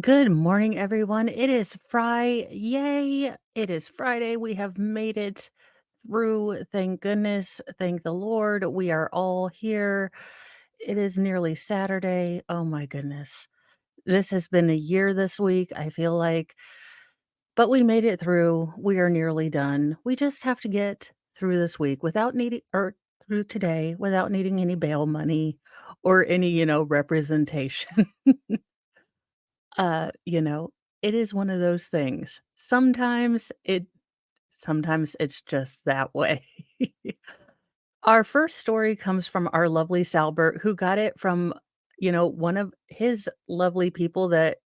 Good morning, everyone. It is Friday. Yay! It is Friday. We have made it through. Thank goodness. Thank the Lord. We are all here. It is nearly Saturday. Oh my goodness. This has been a year this week, I feel like, but we made it through. We are nearly done. We just have to get through this week without needing, or through today without needing any bail money or any, representation. Uh, you know, it is one of those things. Sometimes it's just that way. Our first story comes from our lovely Salbert, who got it from, one of his lovely people that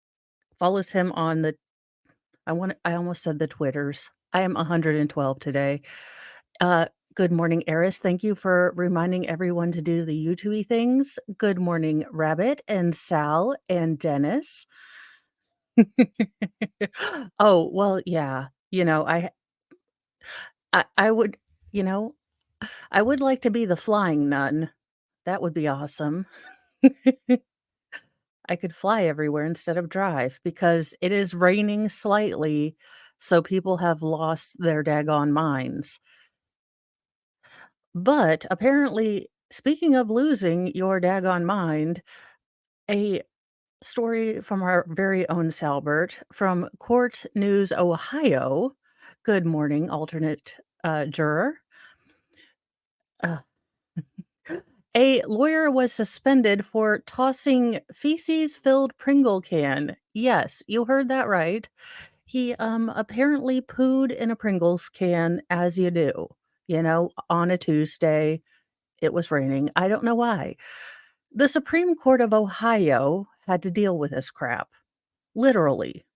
follows him on the I almost said the Twitters. I am 112 today. Uh, good morning, Eris. Thank you for reminding everyone to do the YouTubey things. Good morning, Rabbit and Sal and Dennis. Oh, well, yeah. I would you know, I would like to be the flying nun. That would be awesome. I could fly everywhere instead of drive because it is raining slightly, so people have lost their daggone minds. But apparently, speaking of losing your daggone mind, a story from our very own Salbert from Court News, Ohio. Good morning, alternate, juror. Uh, a lawyer was suspended for tossing feces-filled Pringle can. Yes, you heard that right. He, apparently pooed in a Pringles can, as you do, on a Tuesday. It was raining. I don't know why. The Supreme Court of Ohio had to deal with this crap, literally.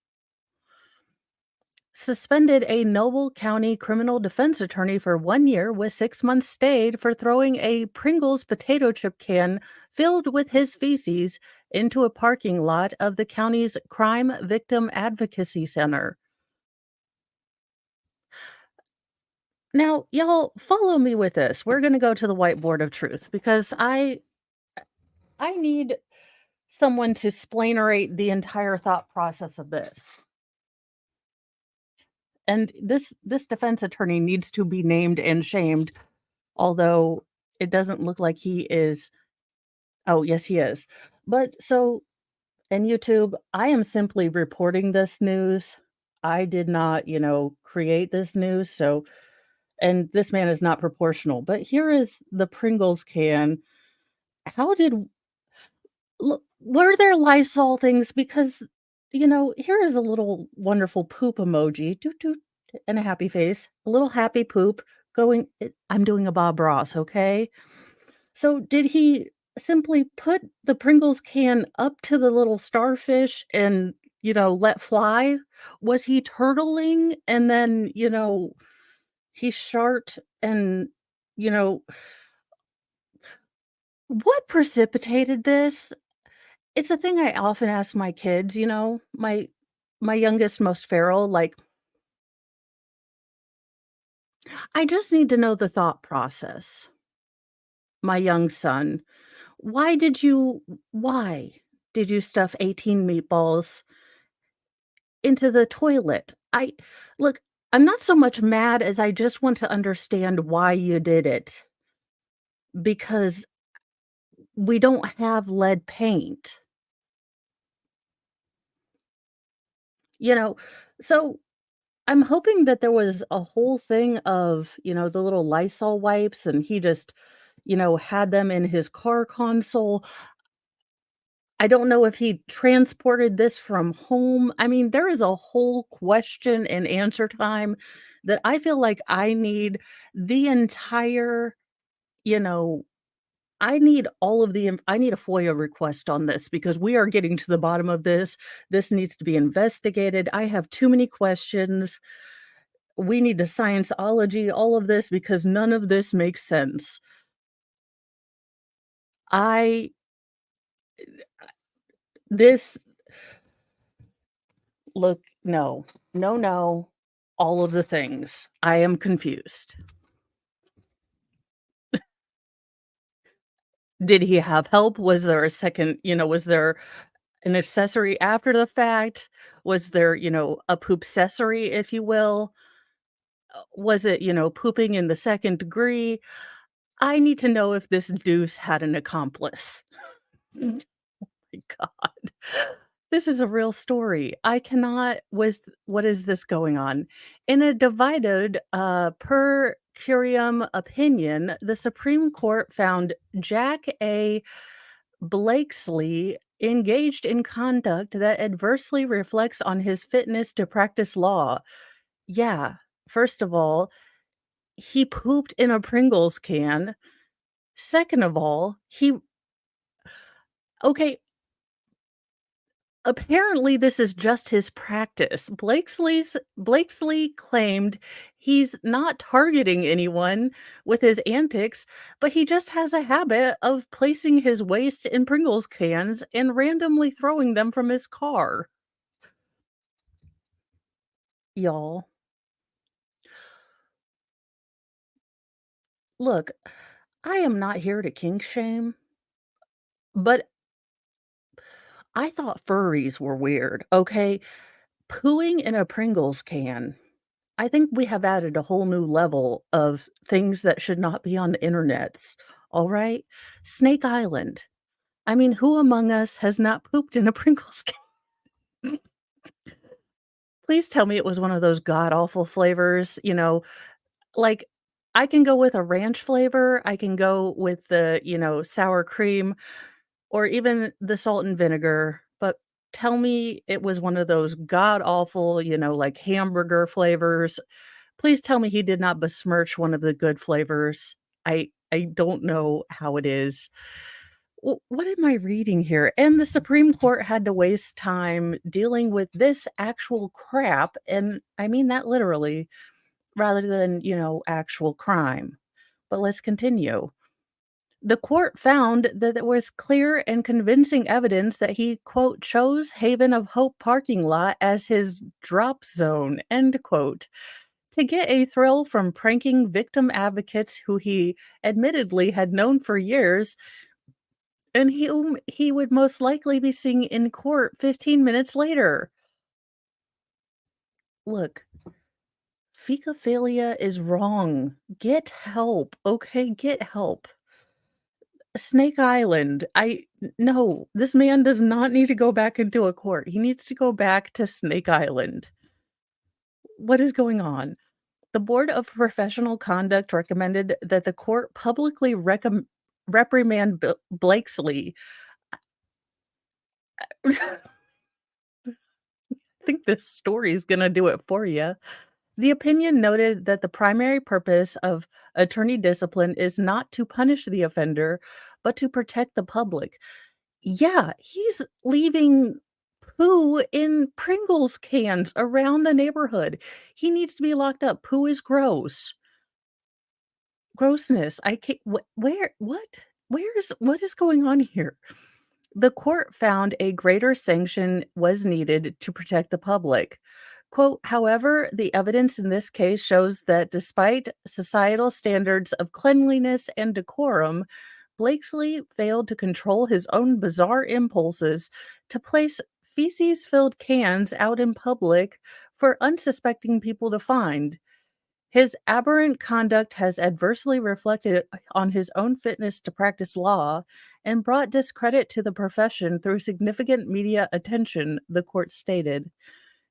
Suspended a Noble County criminal defense attorney for 1 year with 6 months stayed for throwing a Pringles potato chip can filled with his feces into a parking lot of the county's Crime Victim Advocacy Center. Now, y'all follow me with this. We're gonna go to the whiteboard of truth because I need someone to splainerate the entire thought process of this. And this defense attorney needs to be named and shamed, although it doesn't look like he is. Oh, yes, he is. But so and YouTube, I am simply reporting this news. I did not, create this news, so and this man is not proportional. But here is the Pringles can. How did Look, were there Lysol things? Because, here is a little wonderful poop emoji, doot doot, and a happy face, a little happy poop going I'm doing a Bob Ross, okay? So, did he simply put the Pringles can up to the little starfish and, let fly? Was he turtling and then, he shart and, you know what precipitated this? It's a thing I often ask my kids, my youngest, most feral, like, I just need to know the thought process. My young son, why did you stuff 18 meatballs into the toilet? Look, I'm not so much mad as I just want to understand why you did it, because we don't have lead paint, you know? So I'm hoping that there was a whole thing of, the little Lysol wipes and he just, had them in his car console. I don't know if he transported this from home. I mean, there is a whole question and answer time that I feel like I need the entire, you know, I need a FOIA request on this because we are getting to the bottom of this. This needs to be investigated. I have too many questions. We need to Scienceology all of this because none of this makes sense. I this look, no. No, no, all of the things. I am confused. Did he have help? Was there a second, was there An accessory after the fact? Was there, a poopsessory, if you will? Was it, pooping in the second degree? I need to know if this deuce had an accomplice. My God. This is a real story. I cannot with what is this going on? In a divided, per curiam opinion, the Supreme Court found Jack A. Blakesley engaged in conduct that adversely reflects on his fitness to practice law. Yeah, first of all, he pooped in a Pringles can. Second of all, he okay, apparently this is just his practice. Blakesley claimed he's not targeting anyone with his antics, but he just has a habit of placing his waste in Pringles cans and randomly throwing them from his car. Y'all, look, I am not here to kink shame, but I thought furries were weird, okay? Pooing in a Pringles can. I think we have added a whole new level of things that should not be on the internets, all right? Snake Island. I mean, who among us has not pooped in a Pringles can? Please tell me it was one of those god awful flavors, like, I can go with a ranch flavor, I can go with the, sour cream, or even the salt and vinegar, but tell me it was one of those god awful, like hamburger flavors. Please tell me he did not besmirch one of the good flavors. I don't know how it is. What am I reading here? And the Supreme Court had to waste time dealing with this actual crap, and I mean that literally, rather than, actual crime. But let's continue. The court found that there was clear and convincing evidence that he, quote, chose Haven of Hope parking lot as his drop zone, end quote, to get a thrill from pranking victim advocates who he admittedly had known for years and whom he would most likely be seeing in court 15 minutes later. Look, fecophilia is wrong. Get help, okay? Get help. Snake Island. No, this man does not need to go back into a court. He needs to go back to Snake Island. What is going on? The Board of Professional Conduct recommended that the court publicly reprimand Blakesley. I think this story is gonna do it for you. The opinion noted that the primary purpose of attorney discipline is not to punish the offender, but to protect the public. Yeah, he's leaving poo in Pringles cans around the neighborhood. He needs to be locked up. Poo is gross. Grossness. I can't. Where? What? What is going on here? The court found a greater sanction was needed to protect the public. Quote, however, the evidence in this case shows that despite societal standards of cleanliness and decorum, Blakesley failed to control his own bizarre impulses to place feces filled cans out in public for unsuspecting people to find. His aberrant conduct has adversely reflected on his own fitness to practice law and brought discredit to the profession through significant media attention, the court stated.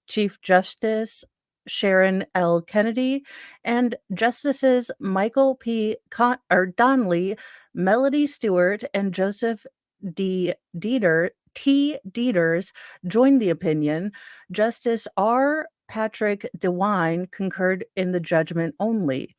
Chief Justice Sharon L. Kennedy and Justices Michael Donnelly, Melody Stewart, and Joseph T. Dieters joined the opinion. Justice R. Patrick DeWine concurred in the judgment only.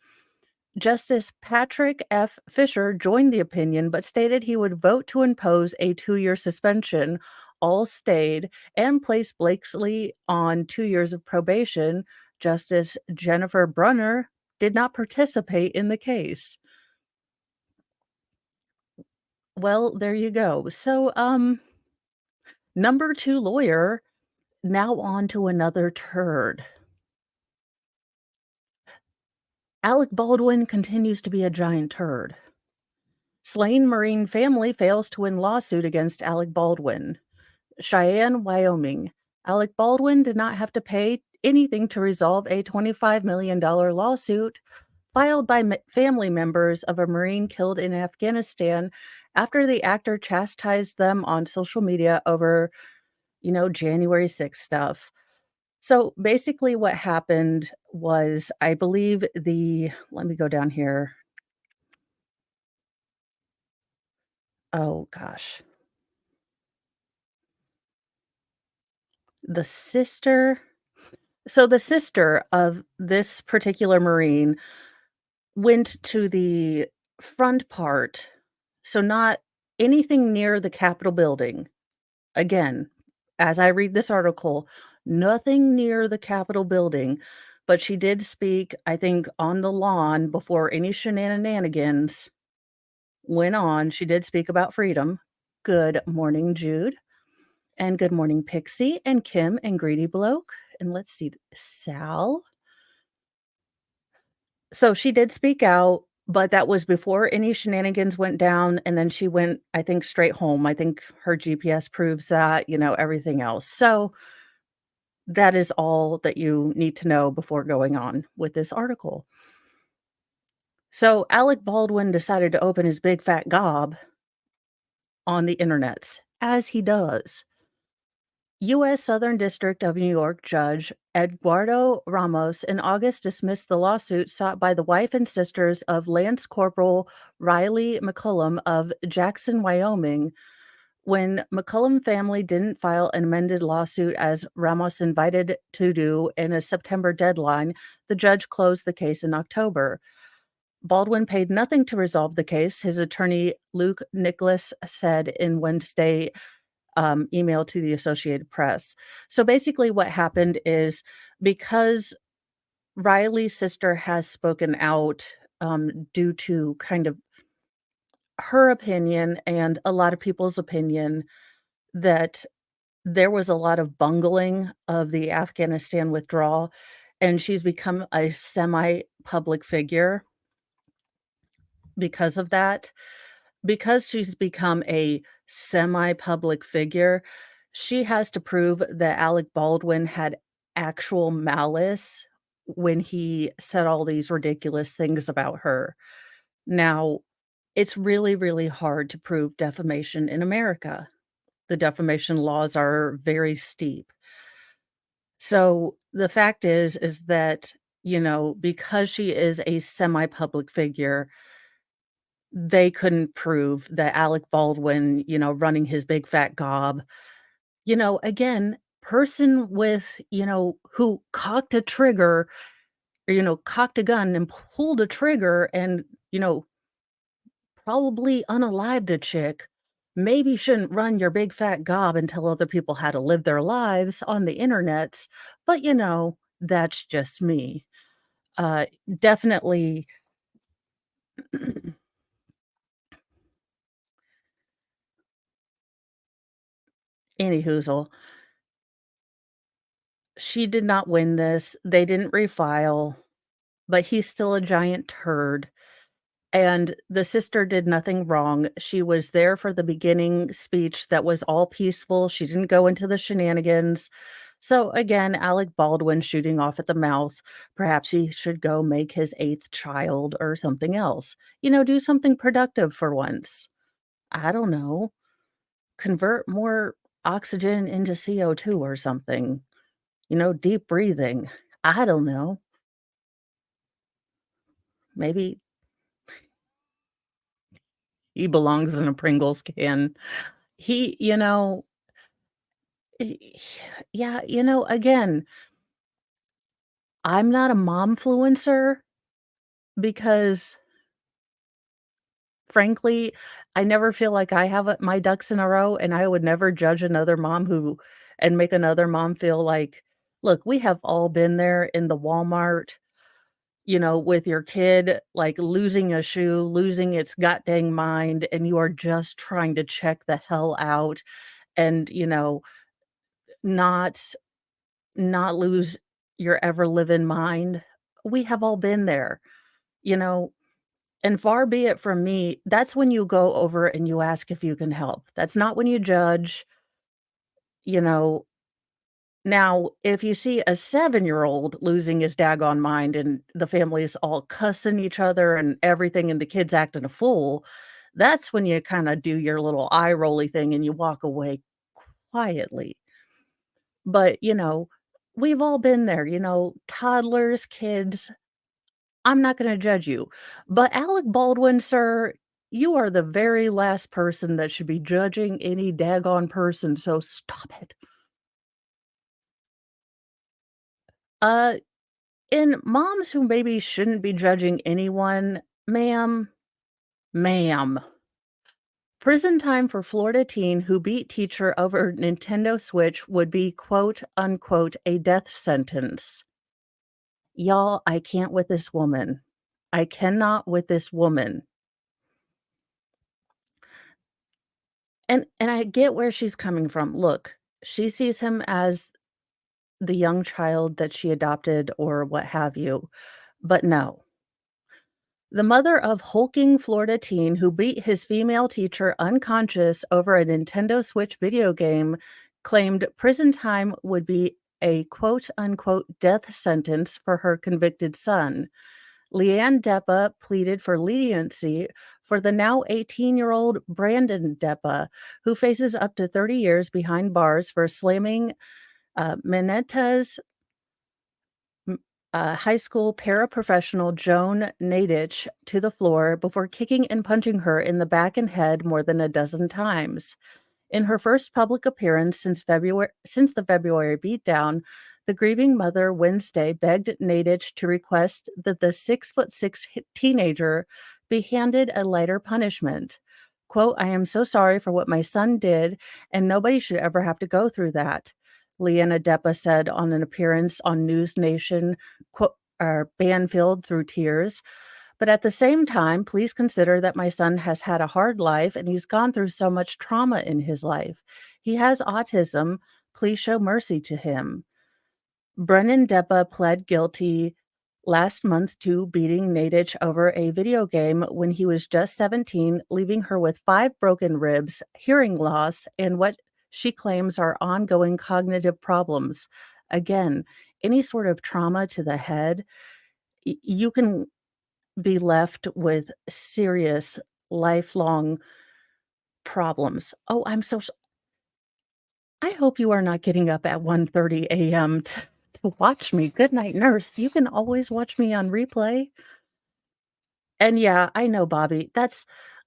Justice Patrick F. Fisher joined the opinion but stated he would vote to impose a 2-year suspension. All stayed and placed Blakesley on 2 years of probation. Justice Jennifer Brunner did not participate in the case. Well, there you go. So, number 2 lawyer, now on to another turd. Alec Baldwin continues to be a giant turd. Slain Marine family fails to win lawsuit against Alec Baldwin. Cheyenne, Wyoming. Alec Baldwin did not have to pay anything to resolve a $25 million lawsuit filed by family members of a Marine killed in Afghanistan after the actor chastised them on social media over, January 6th stuff. So basically, what happened was, I believe let me go down here. Oh gosh. The sister. So the sister of this particular Marine went to the front part, so not anything near the Capitol building. Again, as I read this article, nothing near the Capitol building, but she did speak, I think, on the lawn before any shenanigans went on. She did speak about freedom. Good morning, Jude, and good morning, Pixie, and Kim, and Greedy Bloke, and let's see, Sal. So she did speak out, but that was before any shenanigans went down, and then she went, I think, straight home. I think her GPS proves that, everything else. So that is all that you need to know before going on with this article. So Alec Baldwin decided to open his big fat gob on the internets, as he does. U.S. Southern District of New York Judge Eduardo Ramos in August dismissed the lawsuit sought by the wife and sisters of Lance Corporal Riley McCullum of Jackson, Wyoming. When McCullum family didn't file an amended lawsuit as Ramos invited to do in a September deadline, the judge closed the case in October. Baldwin paid nothing to resolve the case, his attorney Luke Nicholas said in Wednesday email to the Associated Press. So basically, what happened is, because Riley's sister has spoken out due to kind of her opinion and a lot of people's opinion that there was a lot of bungling of the Afghanistan withdrawal, and she's become a semi public figure because of that. Because she's become a semi-public figure, she has to prove that Alec Baldwin had actual malice when he said all these ridiculous things about her. Now, it's really, really hard to prove defamation in America. The defamation laws are very steep. So, the fact is that, because she is a semi-public figure, they couldn't prove that Alec Baldwin, running his big fat gob, again, person with, who cocked a trigger or, cocked a gun and pulled a trigger and, probably unalived a chick, maybe shouldn't run your big fat gob and tell other people how to live their lives on the internets. But, that's just me. Uh, Definitely. Any hoozle. She did not win this. They didn't refile, but he's still a giant turd. And the sister did nothing wrong. She was there for the beginning speech that was all peaceful. She didn't go into the shenanigans. So again, Alec Baldwin shooting off at the mouth. Perhaps he should go make his eighth child or something else. Do something productive for once. I don't know. Convert more oxygen into CO2 or something. Deep breathing. I don't know. Maybe he belongs in a Pringles can. He, he yeah, again, I'm not a momfluencer because, frankly, I never feel like I have my ducks in a row, and I would never judge another mom who and make another mom feel like, look, we have all been there in the Walmart, with your kid, like, losing a shoe, losing its god dang mind, and you are just trying to check the hell out and, not not lose your ever living mind. We have all been there, you know, and far be it from me, that's when you go over and you ask if you can help. That's not when you judge. you know, now if you see a 7-year-old losing his daggone mind and the family's all cussing each other and everything and the kid's acting a fool, that's when you kinda do your little eye rolly thing and you walk away quietly. But, we've all been there, toddlers, kids. I'm not gonna judge you. But Alec Baldwin, sir, you are the very last person that should be judging any daggone person, so stop it. Uh, in moms who maybe shouldn't be judging anyone, ma'am, prison time for Florida teen who beat teacher over Nintendo Switch would be quote unquote a death sentence. Y'all, I can't with this woman. I cannot with this woman. And I get where she's coming from. Look, she sees him as the young child that she adopted or what have you, but no. The mother of hulking Florida teen who beat his female teacher unconscious over a Nintendo Switch video game claimed prison time would be a quote unquote death sentence for her convicted son. Leanne Deppa pleaded for leniency for the now 18-year-old Brandon Deppa, who faces up to 30 years behind bars for slamming Minnetta's high school paraprofessional Joan Nadich to the floor before kicking and punching her in the back and head more than a dozen times. In her first public appearance since the February beatdown, the grieving mother Wednesday begged Nadich to request that the 6'6" teenager be handed a lighter punishment. Quote, I am so sorry for what my son did, and nobody should ever have to go through that. Leanna Deppa said on an appearance on News Nation, quote, Banfield through tears. But at the same time, please consider that my son has had a hard life and he's gone through so much trauma in his life. He has autism. Please show mercy to him. Brennan Deppa pled guilty last month to beating Nadich over a video game when he was just 17, leaving her with 5 broken ribs, hearing loss, and what she claims are ongoing cognitive problems. Again, any sort of trauma to the head, you can be left with serious lifelong problems. Oh, I hope you are not getting up at 1:30 AM to watch me. Good night, nurse. You can always watch me on replay. And yeah, I know, Bobby.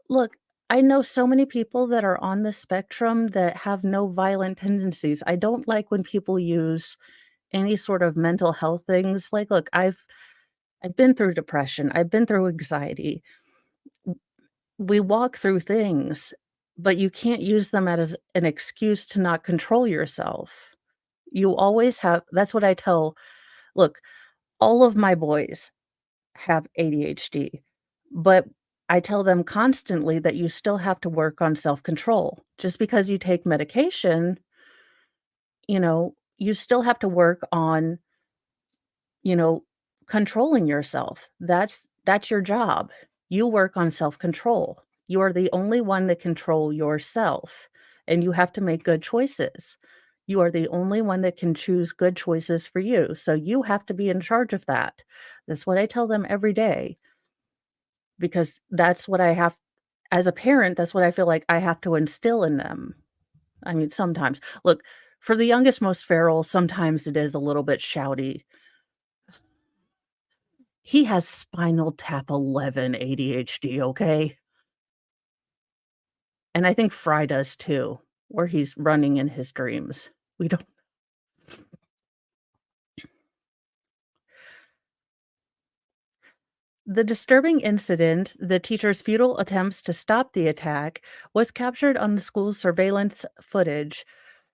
Look, I know so many people that are on the spectrum that have no violent tendencies. I don't like when people use any sort of mental health things. Like, look, I've been through depression. I've been through anxiety. We walk through things, but you can't use them as an excuse to not control yourself. You always have that's what I tell look, all of my boys have ADHD, but I tell them constantly that you still have to work on self-control. Just because you take medication, you still have to work on, you know, controlling yourself. That's your job. You work on self-control. You are the only one that control yourself, and you have to make good choices. You are the only one that can choose good choices for you, so you have to be in charge of that. That's what I tell them every day because that's what I have as a parent, that's what I feel like I have to instill in them. I mean, sometimes. Look, for the youngest, most feral, sometimes it is a little bit shouty. He has Spinal Tap 11 ADHD, okay? And I think Fry does too, where he's running in his dreams. We don't The disturbing incident, the teacher's futile attempts to stop the attack, was captured on the school's surveillance footage.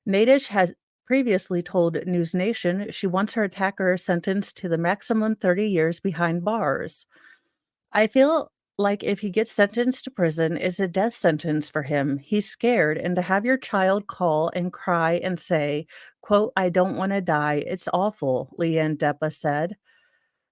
Nadish had previously told News Nation she wants her attacker sentenced to the maximum 30 years behind bars. I feel like if he gets sentenced to prison, it's a death sentence for him. He's scared, and to have your child call and cry and say, quote, I don't want to die, it's awful, Leanne Deppa said.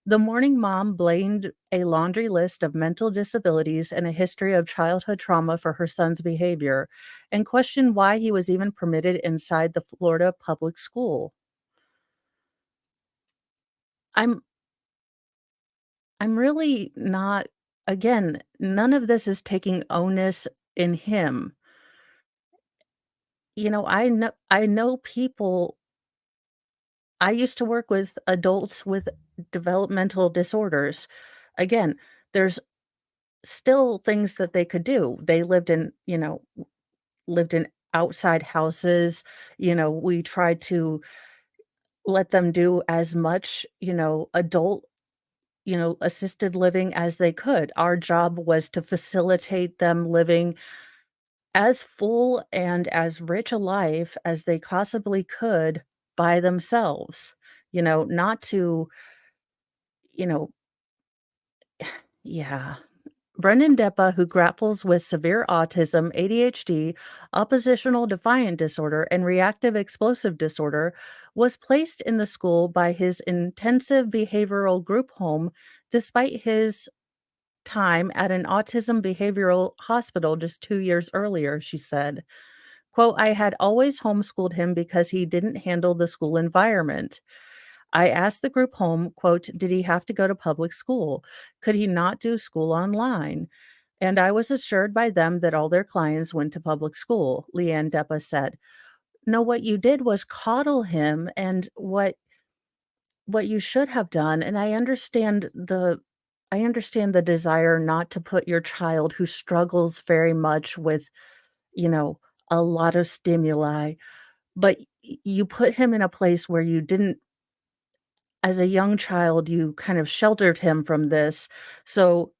The morning mom blamed a laundry list of mental disabilities and a history of childhood trauma for her son's behavior and questioned why he was even permitted inside the Florida public school. I'm I'm really not, again, none of this is taking onus in him. I know people. I used to work with adults with developmental disorders. Again, there's still things that they could do. They lived in outside houses. We tried to let them do as much, adult, assisted living as they could. Our job was to facilitate them living as full and as rich a life as they possibly could by themselves. Not to, you know, yeah. Brendan Deppa, who grapples with severe autism, ADHD, oppositional defiant disorder, and reactive explosive disorder, was placed in the school by his intensive behavioral group home despite his time at an autism behavioral hospital just 2 years earlier, she said. Quote, I had always homeschooled him because he didn't handle the school environment. I asked the group home, quote, did he have to go to public school? Could he not do school online? And I was assured by them that all their clients went to public school, Leanne Deppa said. No, what you did was coddle him, and what you should have done, and I understand the desire not to put your child who struggles very much with, you know, a lot of stimuli, but you put him in a place where you didn't, as a young child, you kind of sheltered him from this. So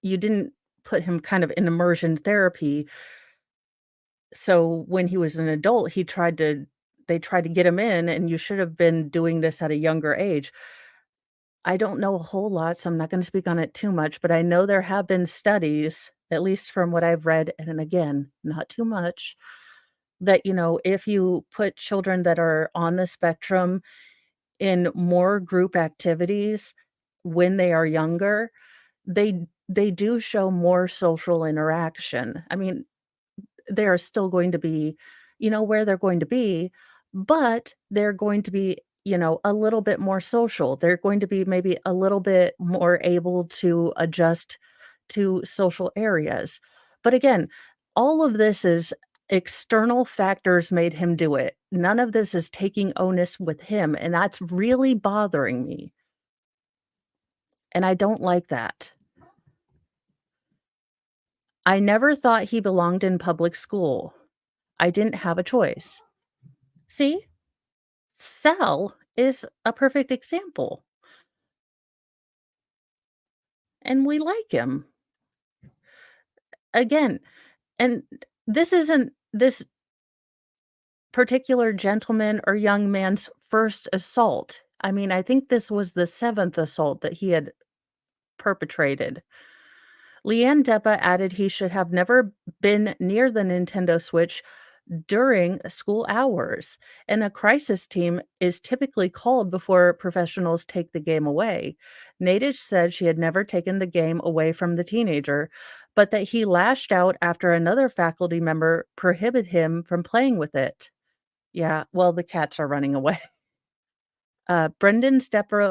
you didn't put him kind of in immersion therapy. So when he was an adult, they tried to get him in, and you should have been doing this at a younger age. I don't know a whole lot, so I'm not gonna speak on it too much, but I know there have been studies, at least from what I've read, and then again, not too much, that, if you put children that are on the spectrum in more group activities when they are younger, they do show more social interaction. I mean, they are still going to be, where they're going to be, but they're going to be, a little bit more social. They're going to be maybe a little bit more able to adjust to social areas. But again, all of this is external factors made him do it. None of this is taking onus with him, and that's really bothering me. And I don't like that. I never thought he belonged in public school. I didn't have a choice. See? Sal is a perfect example, and we like him. Again, and this isn't this particular gentleman or young man's first assault. I mean, I think this was the 7th assault that he had perpetrated. Leanne Deppa added he should have never been near the Nintendo Switch during school hours, and a crisis team is typically called before professionals take the game away. Natish said she had never taken the game away from the teenager, but that he lashed out after another faculty member prohibited him from playing with it. Yeah, well, the cats are running away. Deppa's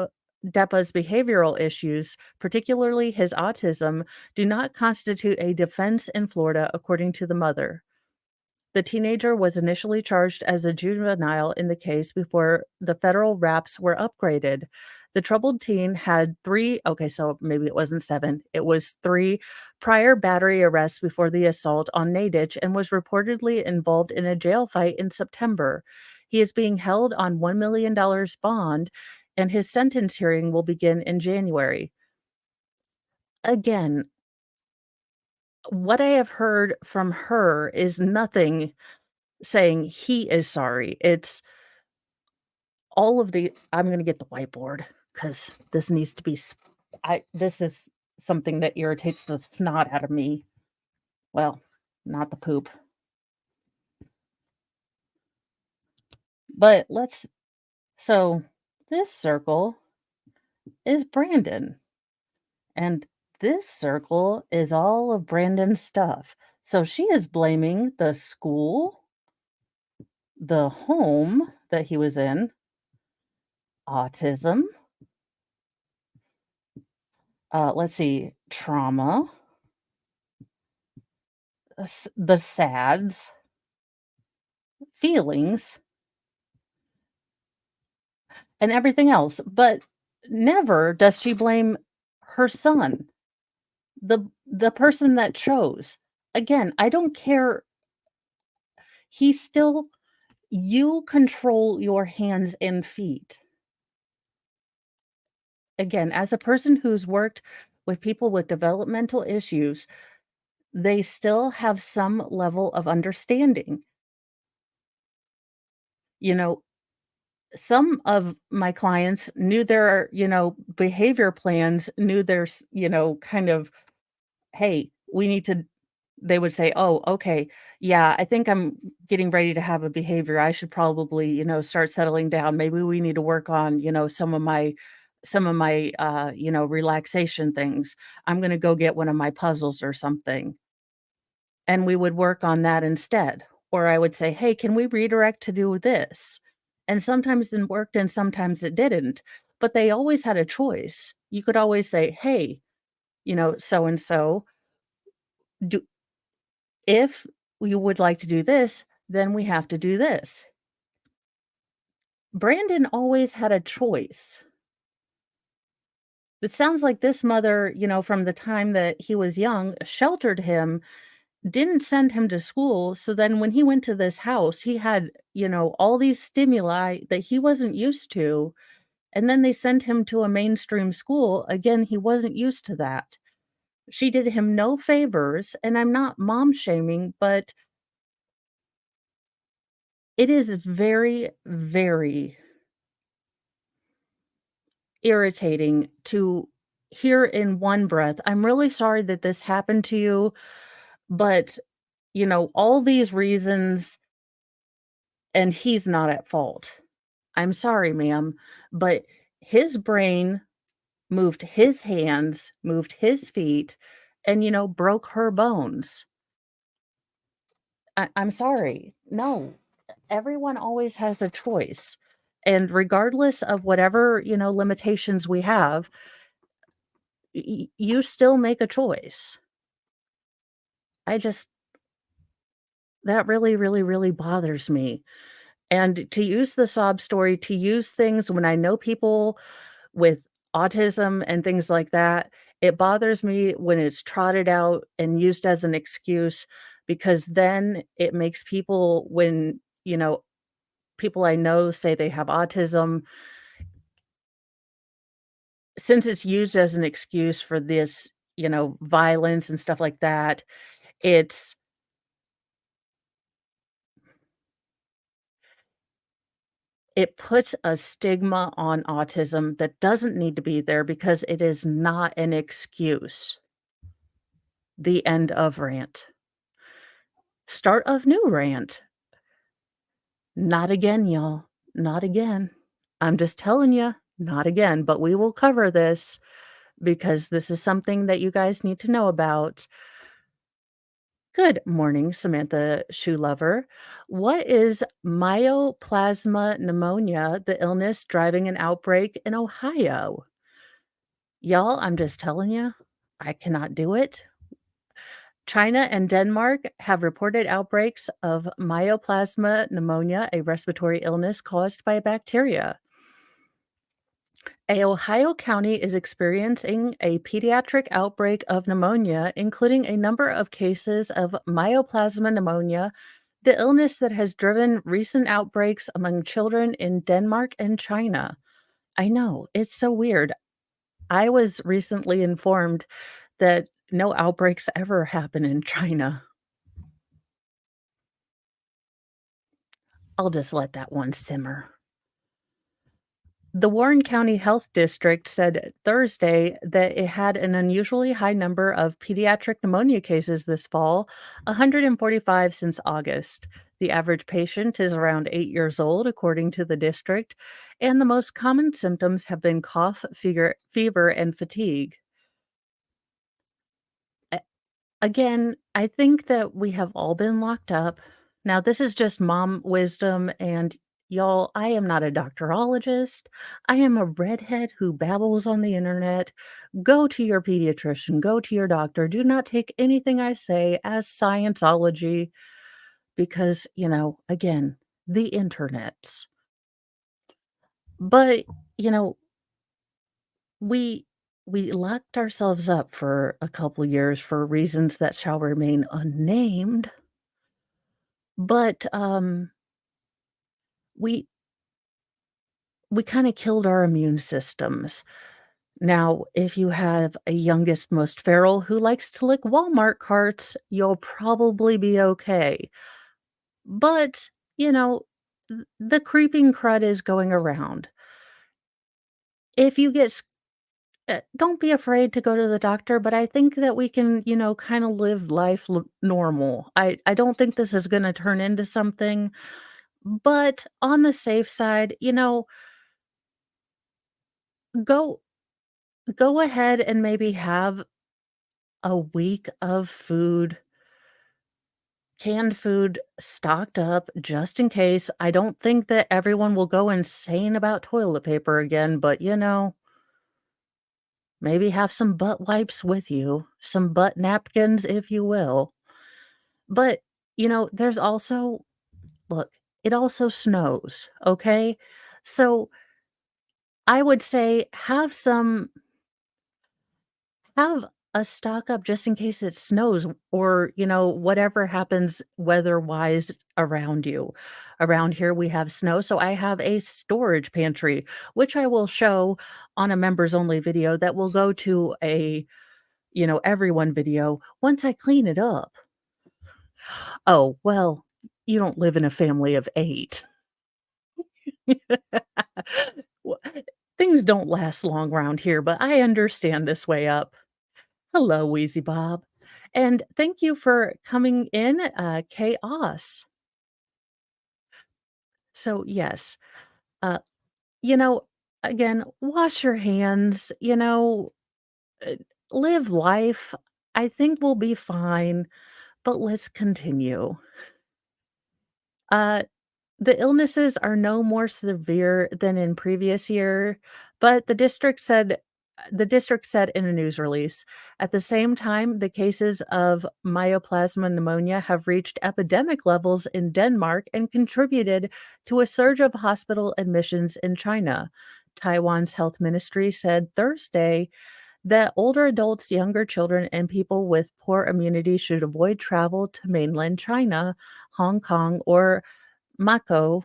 behavioral issues, particularly his autism, do not constitute a defense in Florida, according to the mother. The teenager was initially charged as a juvenile in the case before the federal wraps were upgraded. The troubled teen had three, okay, so maybe it wasn't seven, it was three prior battery arrests before the assault on Nadich and was reportedly involved in a jail fight in September. He is being held on $1 million bond, and his sentence hearing will begin in January. Again, what I have heard from her is nothing saying he is sorry. It's all of the I'm gonna get the whiteboard because this needs to be this is something that irritates the snot out of me. Well, not the poop. But so this circle is Brandon. And this circle is all of Brandon's stuff. So she is blaming the school, the home that he was in, autism, let's see, trauma, the SADS, feelings, and everything else. But never does she blame her son, the person that chose. Again, I don't care. He's still you control your hands and feet. Again, as a person who's worked with people with developmental issues, they still have some level of understanding. You know, some of my clients knew their, behavior plans, knew their, kind of, hey, we need to, they would say, oh, okay, yeah, I think I'm getting ready to have a behavior. I should probably, start settling down. Maybe we need to work on, some of my relaxation things. I'm going to go get one of my puzzles or something. And we would work on that instead. Or I would say, "Hey, can we redirect to do this?" And sometimes it worked and sometimes it didn't, but they always had a choice. You could always say, "Hey, so and so, do if you would like to do this, then we have to do this." Brandon always had a choice. It sounds like this mother, from the time that he was young, sheltered him, didn't send him to school, so then when he went to this house, he had, all these stimuli that he wasn't used to, and then they sent him to a mainstream school. Again, he wasn't used to that. She did him no favors, and I'm not mom shaming, but it is very, very irritating to hear in one breath, "I'm really sorry that this happened to you, but, all these reasons, and he's not at fault." I'm sorry, ma'am, but his brain moved his hands, moved his feet, and, broke her bones. I'm sorry. No, everyone always has a choice. And regardless of whatever, limitations we have, you still make a choice. I just, that really, really, really bothers me. And to use the sob story, to use things when I know people with autism and things like that, it bothers me when it's trotted out and used as an excuse because then it makes people when, people I know say they have autism, since it's used as an excuse for this, violence and stuff like that, it's it puts a stigma on autism that doesn't need to be there because it is not an excuse. The end of rant. Start of new rant. Not again, y'all. Not again. I'm just telling you, not again, but we will cover this because this is something that you guys need to know about. Good morning, Samantha Shoe Lover. What is myoplasma pneumonia, the illness driving an outbreak in Ohio? Y'all, I'm just telling you, I cannot do it. China and Denmark have reported outbreaks of myoplasma pneumonia, a respiratory illness caused by a bacteria. A Ohio county is experiencing a pediatric outbreak of pneumonia, including a number of cases of myoplasma pneumonia, the illness that has driven recent outbreaks among children in Denmark and China. I know, it's so weird. I was recently informed that no outbreaks ever happen in China. I'll just let that one simmer. The Warren County Health District said Thursday that it had an unusually high number of pediatric pneumonia cases this fall, 145 since August. The average patient is around 8 years old, according to the district, and the most common symptoms have been cough, fever and fatigue. A- Again, I think that we have all been locked up. Now, this is just mom wisdom, and y'all, I am not a doctorologist. I am a redhead who babbles on the internet. Go to your pediatrician, go to your doctor. Do not take anything I say as scienceology because, again, the internets. But, you know, we we locked ourselves up for a couple years for reasons that shall remain unnamed. But, we we kinda killed our immune systems. Now, if you have a youngest, most feral who likes to lick Walmart carts, you'll probably be okay. But, you know, the creeping crud is going around. If you get don't be afraid to go to the doctor, but I think that we can, kinda live life normal. I don't think this is gonna turn into something, but on the safe side, go go ahead and maybe have a week of food, canned food stocked up just in case. I don't think that everyone will go insane about toilet paper again, but, maybe have some butt wipes with you, some butt napkins, if you will. But, there's also look, it also snows, okay? So, I would say have a stock up just in case it snows or, whatever happens weather-wise around you. Around here, we have snow, so I have a storage pantry, which I will show on a members only video that will go to a, everyone video once I clean it up. Oh, well, you don't live in a family of 8. Wha Things don't last long around here, but I understand this way up. Hello, Wheezy Bob, and thank you for coming in, Chaos. So, yes, uh, you know, again, wash your hands, uh, live life. I think we'll be fine, but let's continue. Uh The illnesses are no more severe than in previous year, but the district said in a news release. At the same time, the cases of myoplasma pneumonia have reached epidemic levels in Denmark and contributed to a surge of hospital admissions in China. Taiwan's health ministry said Thursday that older adults, younger children, and people with poor immunity should avoid travel to mainland China, Hong Kong, or Macho?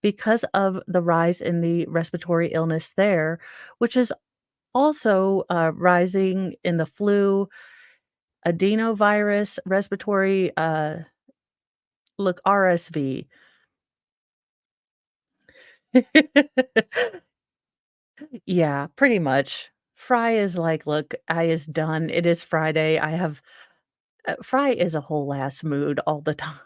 Because of the rise in the respiratory illness there, which is also, rising in the flu, adenovirus, respiratory, look, RSV. Yeah, pretty much. Fry is like, "Look, I is done. It is Friday. I have" Fry is a whole ass mood all the time.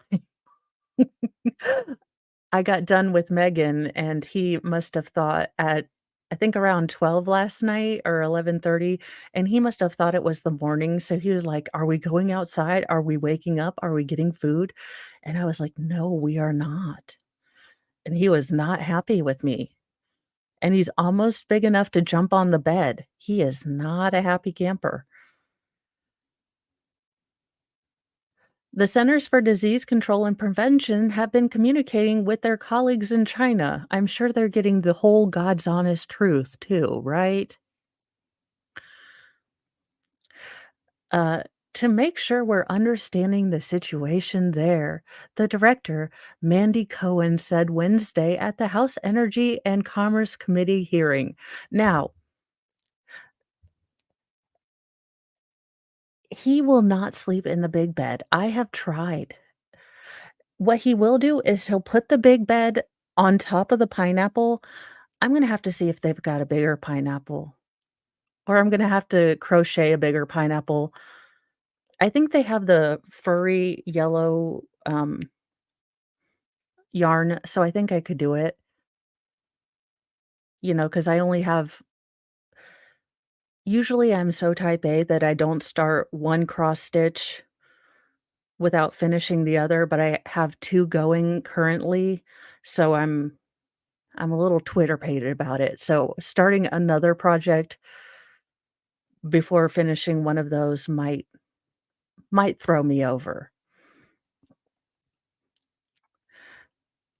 I got done with Megan, and he must have thought at I think around 12 last night or 11:30, and he must have thought it was the morning, so he was like, "Are we going outside? Are we waking up? Are we getting food?" And I was like, "No, we are not." And he was not happy with me, and he's almost big enough to jump on the bed. He is not a happy camper. The Centers for Disease Control and Prevention have been communicating with their colleagues in China. I'm sure they're getting the whole God's honest truth too, right? Uh, to make sure we're understanding the situation there, the director, Mandy Cohen, said Wednesday at the House Energy and Commerce Committee hearing. Now, he will not sleep in the big bed. I have tried. What he will do is he'll put the big bed On top of the pineapple, I'm gonna have to see if they've got a bigger pineapple, or I'm gonna have to crochet a bigger pineapple. I think they have the furry yellow, yarn, so I think I could do it, because I only have usually, I'm so type A that I don't start one cross stitch without finishing the other, but I have 2 going currently, so I'm a little twitterpated about it, so starting another project before finishing one of those might throw me over.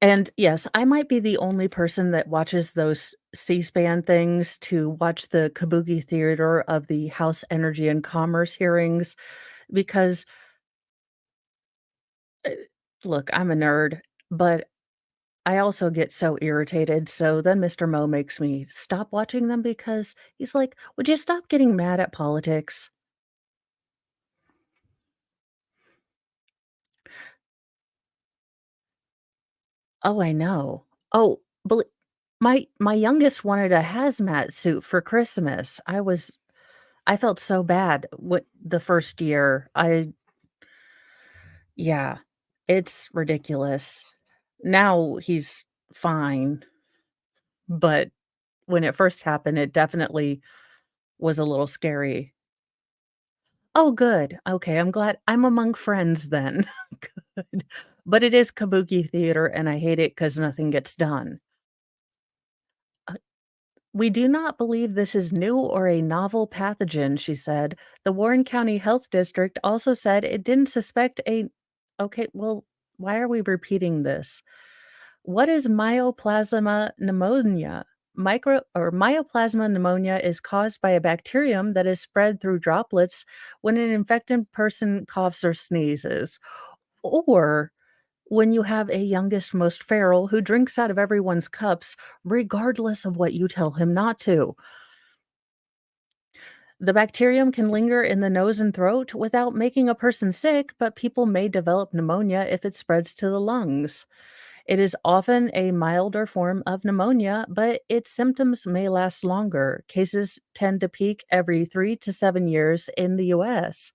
And, yes, I might be the only person that watches those C-SPAN things to watch the Kabuki theater of the House Energy and Commerce hearings because, uh, look, I'm a nerd, but I also get so irritated, so then Mr. Mo makes me stop watching them because he's like, "Would you stop getting mad at politics?" Oh, I know. Oh, belie my youngest wanted a hazmat suit for Christmas. I felt so bad with the first year. Yeah, it's ridiculous. Now he's fine, but when it first happened, it definitely was a little scary. Oh, good. Okay, I'm glad I'm among friends then. Good. But it is Kabuki theater, and I hate it because nothing gets done. Uh, "We do not believe this is new or a novel pathogen," she said. The Warren County Health District also said it didn't suspect a Okay, well, why are we repeating this? What is myoplasma pneumonia? Myoplasma pneumonia is caused by a bacterium that is spread through droplets when an infected person coughs or sneezes, or when you have a youngest, most feral who drinks out of everyone's cups, regardless of what you tell him not to. The bacterium can linger in the nose and throat without making a person sick, but people may develop pneumonia if it spreads to the lungs. It is often a milder form of pneumonia, but its symptoms may last longer. Cases tend to peak every 3 to 7 years in the US.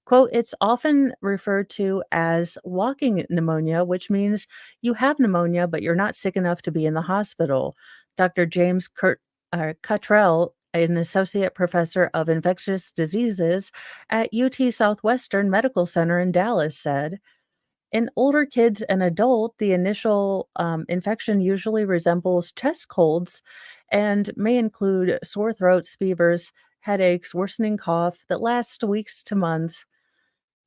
Quote, it's often referred to as walking pneumonia, which means you have pneumonia, but you're not sick enough to be in the hospital. Dr. Cottrell, an associate professor of infectious diseases at UT Southwestern Medical Center in Dallas, said, in older kids and adult, the initial infection usually resembles chest colds and may include sore throats, fevers, headaches, worsening cough that lasts weeks to months.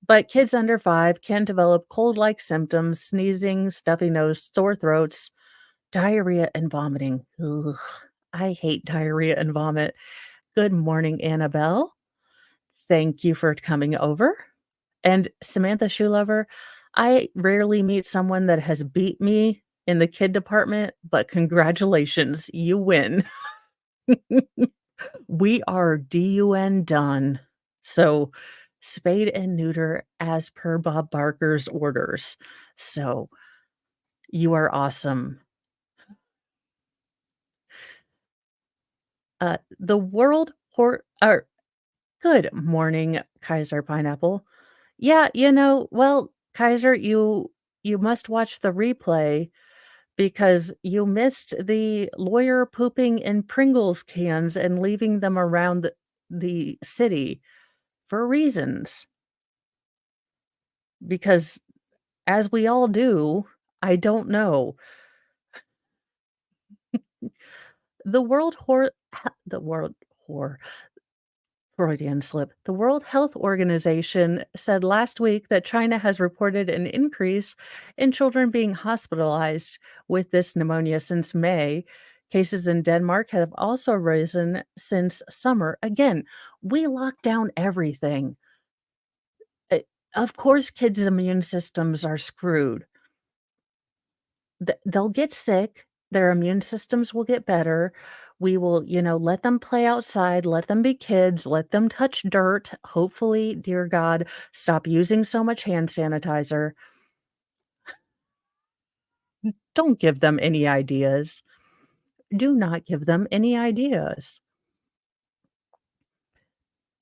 But kids under 5 can develop cold-like symptoms, sneezing, stuffy nose, sore throats, diarrhea, and vomiting. Ugh, I hate diarrhea and vomit. Good morning, Annabelle. Thank you for coming over. And Samantha Shoelover, I rarely meet someone that has beat me in the kid department, but congratulations, you win. We are DUN done. So, spade and neuter as per Bob Barker's orders. So, you are awesome. The World Hor Good morning, Kaiser Pineapple. Yeah, well, Kaiser, you must watch the replay because you missed the lawyer pooping in Pringles cans and leaving them around the city for reasons. Because as we all do, I don't know. The World Hor the World Hor Freudian slip. The World Health Organization said last week that China has reported an increase in children being hospitalized with this pneumonia since May. Cases in Denmark have also risen since summer. Again, we lock down everything. Uh, Of course, kids' immune systems are screwed. They'll get sick, their immune systems will get better. We will, let them play outside, let them be kids, let them touch dirt. Hopefully, dear God, stop using so much hand sanitizer. Don't give them any ideas. Do not give them any ideas.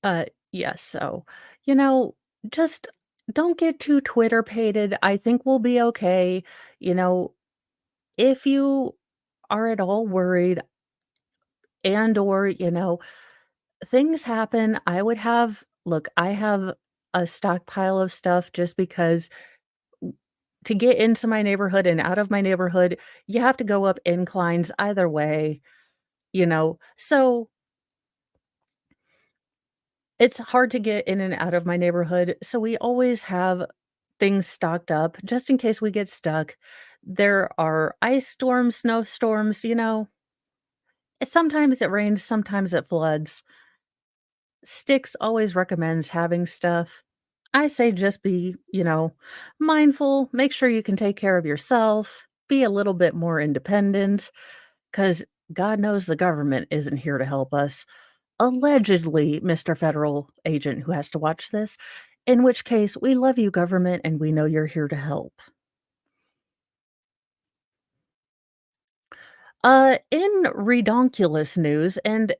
Uh, yes, so, you know, just don't get too Twitter pated. I think we'll be okay. You know, if you are at all worried and or, things happen, I would have look, I have a stockpile of stuff just because to get into my neighborhood and out of my neighborhood, you have to go up inclines either way, So it's hard to get in and out of my neighborhood, so we always have things stocked up just in case we get stuck. There are ice storms, snowstorms, sometimes it rains, sometimes it floods. Sticks always recommends having stuff. I say just be, mindful, make sure you can take care of yourself, be a little bit more independent, because God knows the government isn't here to help us. Allegedly, Mr. Federal Agent who has to watch this, in which case, we love you, government, and we know you're here to help. In redonkulous news, and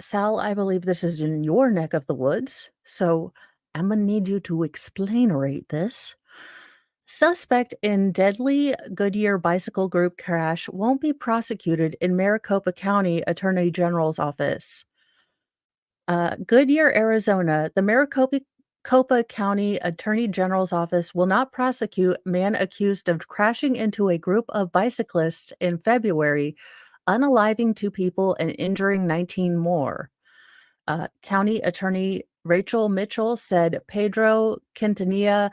Sal, I believe this is in your neck of the woods, so I'm gonna need you to explain-rate this. Suspect in deadly Goodyear bicycle group crash won't be prosecuted in Maricopa County Attorney General's office. Goodyear, Arizona, the Maricopa County Attorney General's office will not prosecute man accused of crashing into a group of bicyclists in February, unaliving 2 people and injuring 19 more. County Attorney Rachel Mitchell said Pedro Quintanilla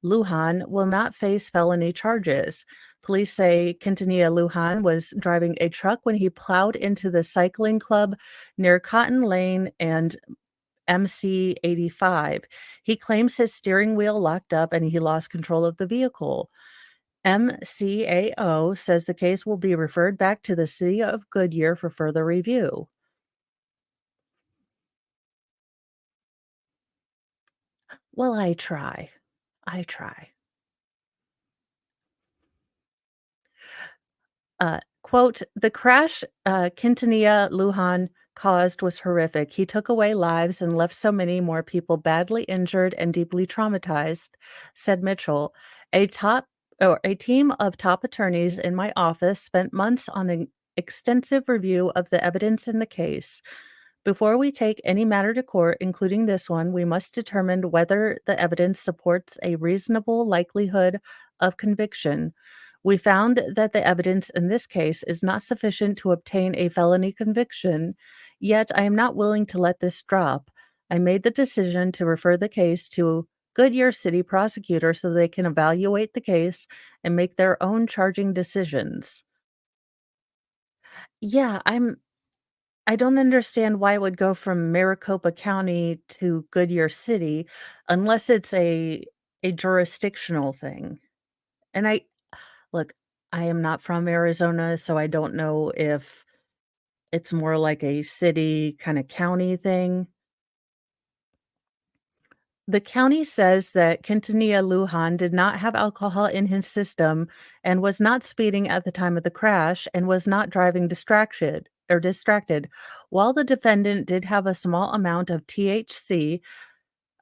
Lujan will not face felony charges. Police say Quintanilla Lujan was driving a truck when he plowed into the cycling club near Cotton Lane and MC 85. He claims his steering wheel locked up and he lost control of the vehicle. MCAO says the case will be referred back to the city of Goodyear for further review. Well, I try. I try. Quote, "The crash, Quintanilla Lujan caused was horrific. He took away lives and left so many more people badly injured and deeply traumatized," said Mitchell. A team of top attorneys in my office spent months on an extensive review of the evidence in the case. Before we take any matter to court, including this one, we must determine whether the evidence supports a reasonable likelihood of conviction. We found that the evidence in this case is not sufficient to obtain a felony conviction, yet I am not willing to let this drop. I made the decision to refer the case to Goodyear City prosecutor so they can evaluate the case and make their own charging decisions. Yeah, I don't understand why it would go from Maricopa County to Goodyear City unless it's a jurisdictional thing. And I look, I am not from Arizona, so I don't know if it's more like a city kinda county thing. The county says that Quintanilla Lujan did not have alcohol in his system and was not speeding at the time of the crash and was not driving distracted. While the defendant did have a small amount of THC,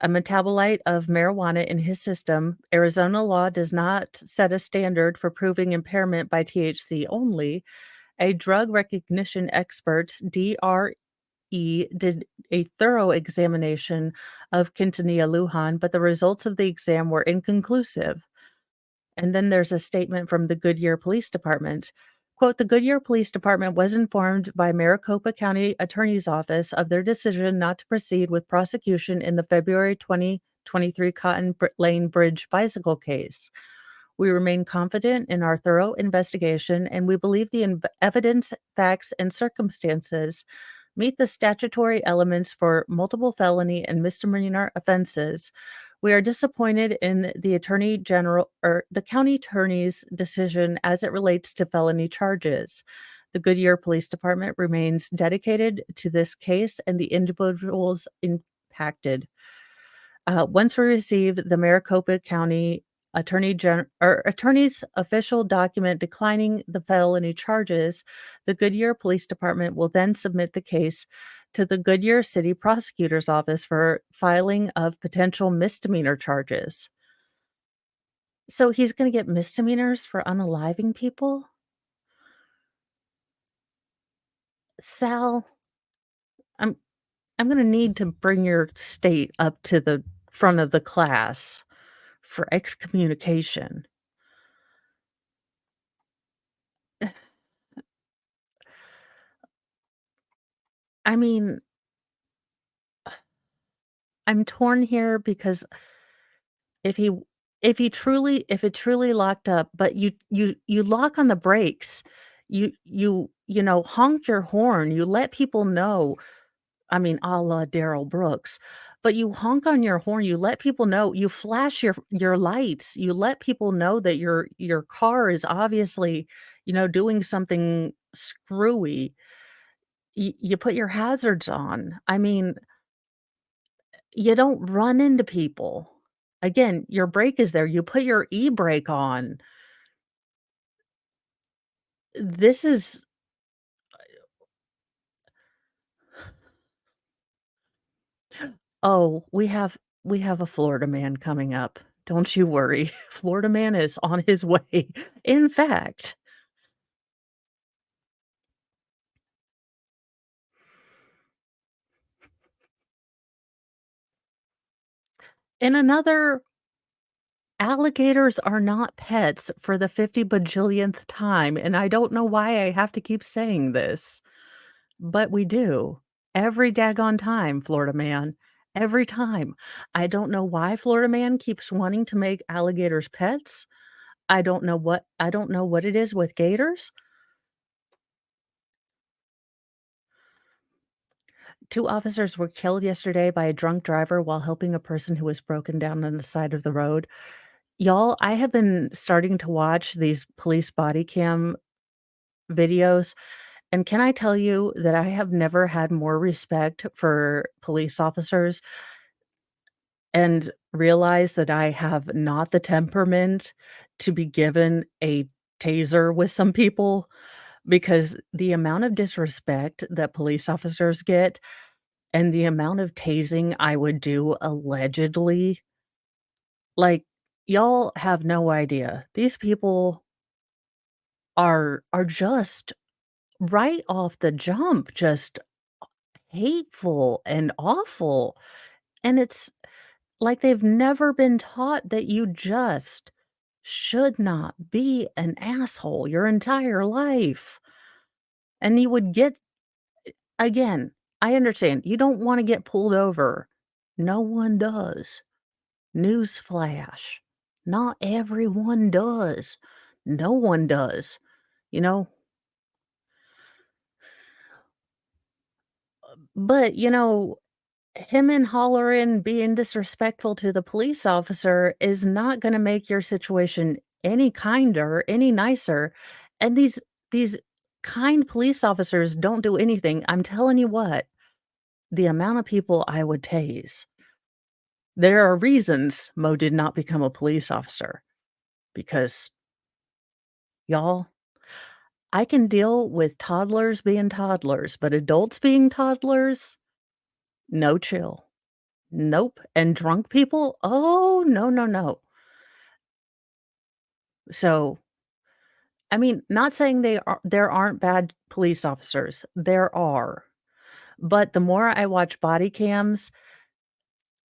a metabolite of marijuana in his system, Arizona law does not set a standard for proving impairment by THC only. A drug recognition expert, did a thorough examination of Quintanilla Lujan, but the results of the exam were inconclusive. And then there's a statement from the Goodyear Police Department. Quote, "The Goodyear Police Department was informed by Maricopa County Attorney's Office of their decision not to proceed with prosecution in the February 2023 Lane Bridge bicycle case. We remain confident in our thorough investigation, and we believe the evidence, facts, and circumstances meet the statutory elements for multiple felony and misdemeanor offenses. We are disappointed in the Attorney General or the county attorney's decision as it relates to felony charges. The Goodyear Police Department remains dedicated to this case and the individuals impacted. Once we receive the Maricopa County Attorney's official document declining the felony charges, the Goodyear Police Department will then submit the case to the Goodyear City Prosecutor's Office for filing of potential misdemeanor charges. So he's gonna get misdemeanors for unaliving people? Sal, I'm I'm gonna need to bring your state up to the front of the class for excommunication. I mean, I'm torn here because if he if it truly locked up, but you lock on the brakes, honk your horn, you let people know, I mean, a la Darrell Brooks, but you honk on your horn, you let people know, you flash your lights, you let people know that your car is obviously, doing something screwy. You put your hazards on. I mean, you don't run into people. Again, your brake is there, you put your e-brake on. This is Oh, we have a Florida man coming up. Don't you worry. Florida man is on his way. In fact, in another alligators are not pets for the 50 bajillionth time, and I don't know why I have to keep saying this, but we do. Every daggone time, Florida man. Every time. I don't know why Florida man keeps wanting to make alligators pets. I don't know what it is with gators. 2 officers were killed yesterday by a drunk driver while helping a person who was broken down on the side of the road. Y'all, I have been starting to watch these police body cam videos, and can I tell you that I have never had more respect for police officers and realize that I have not the temperament to be given a taser with some people, because the amount of disrespect that police officers get and the amount of tasing I would do allegedly, like, y'all have no idea. These people are just right off the jump, just hateful and awful, and it's like they've never been taught that you just should not be an asshole your entire life, and you would get again, I understand, you don't wanna get pulled over. No one does. Newsflash, not everyone does. No one does, you know? But, him and hollering, being disrespectful to the police officer is not gonna make your situation any kinder, any nicer, and these kind police officers don't do anything. I'm telling you what, the amount of people I would tase. There are reasons Mo did not become a police officer because, y'all, I can deal with toddlers being toddlers, but adults being toddlers? No chill. Nope, and drunk people? Oh, no, no, no. So, I mean, not saying there aren't bad police officers, there are, but the more I watch body cams,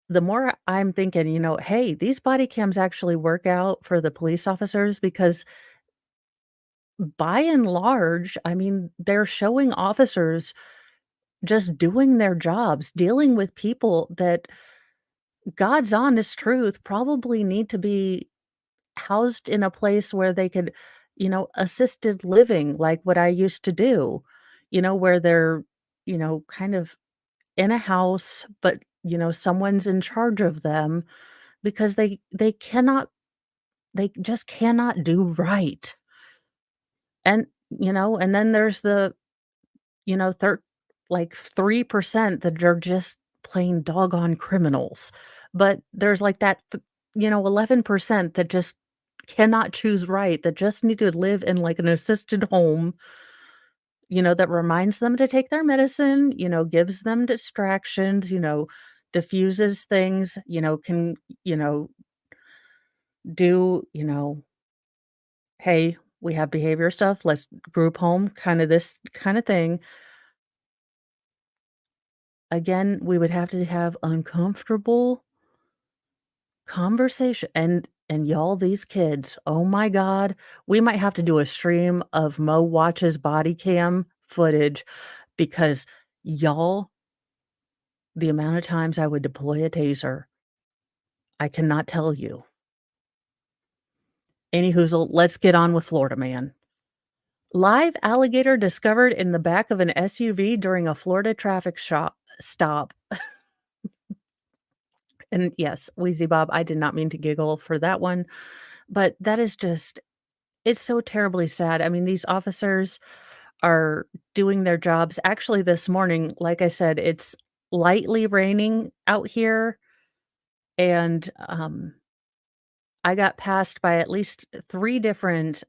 the more I'm thinking, "Hey, these body cams actually work out for the police officers," because by and large, I mean, they're showing officers just doing their jobs, dealing with people that, God's honest truth, probably need to be housed in a place where they could, assisted living like what I used to do, where they're, kind of in a house, but, someone's in charge of them because they just cannot do right. And then there's the, third like 3% that are just plain doggone criminals. But there's like that 11% that just cannot choose right, that just need to live in, like, an assisted home, that reminds them to take their medicine, gives them distractions, diffuses things, can, you know, do, "Hey, we have behavior stuff, let's group home," kinda this kinda thing. Again, we would have to have uncomfortable conversation and y'all, these kids, oh my god, we might have to do a stream of Mo watches body cam footage because y'all, the amount of times I would deploy a taser, I cannot tell you. Anyhoozle, let's get on with Florida man. Live alligator discovered in the back of an SUV during a Florida traffic stop. And yes, Wheezy Bob, I did not mean to giggle for that one, but that is just it's so terribly sad. I mean, these officers are doing their jobs. Actually, this morning, like I said, it's lightly raining out here, and, I got passed by at least 3 different,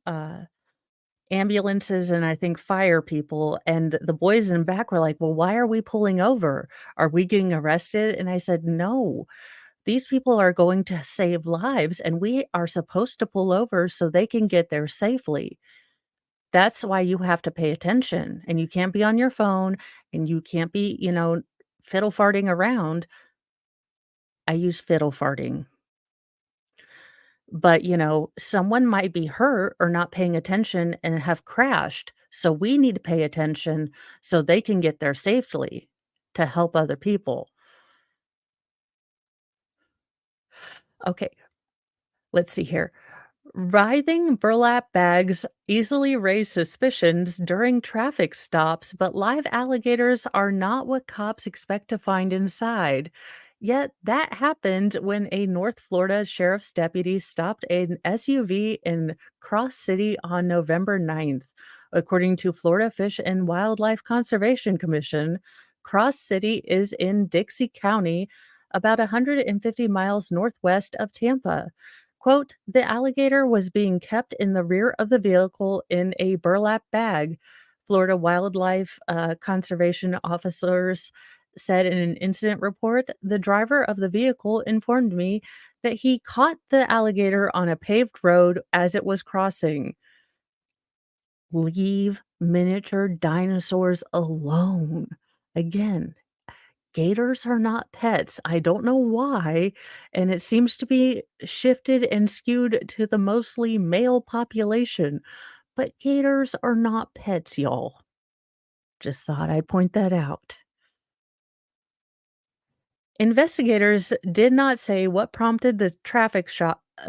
ambulances and I think fire people, and the boys in back were like, "Well, why are we pulling over? Are we getting arrested?" And I said, "No, these people are going to save lives, and we are supposed to pull over so they can get there safely. That's why you have to pay attention, and you can't be on your phone, and you can't be, fiddle farting around." I use fiddle farting. But, someone might be hurt or not paying attention and have crashed, so we need to pay attention so they can get there safely to help other people. Okay, let's see here. Writhing burlap bags easily raise suspicions during traffic stops, but live alligators are not what cops expect to find inside. Yet that happened when a North Florida sheriff's deputy stopped an SUV in Cross City on November 9th. According to Florida Fish and Wildlife Conservation Commission, Cross City is in Dixie County, about 150 miles northwest of Tampa. Quote, "The alligator was being kept in the rear of the vehicle in a burlap bag," Florida wildlife conservation officers said in an incident report. "The driver of the vehicle informed me that he caught the alligator on a paved road as it was crossing." Leave miniature dinosaurs alone. Again, gators are not pets. I don't know why, and it seems to be shifted and skewed to the mostly male population, but gators are not pets, y'all. Just thought I'd point that out. Investigators did not say what prompted the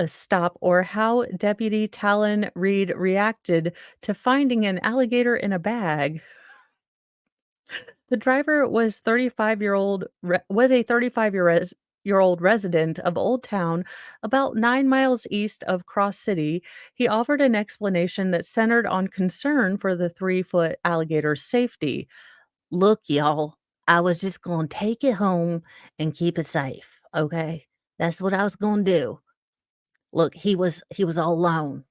stop or how Deputy Talon Reed reacted to finding an alligator in a bag. The driver was 35-year-old re was a 35-year-old resident of Old Town, about 9 miles east of Cross City. He offered an explanation that centered on concern for the 3-foot alligator's safety. "Look, y'all, I was just gonna take it home and keep it safe, okay? That's what I was gonna do. Look, he was all alone.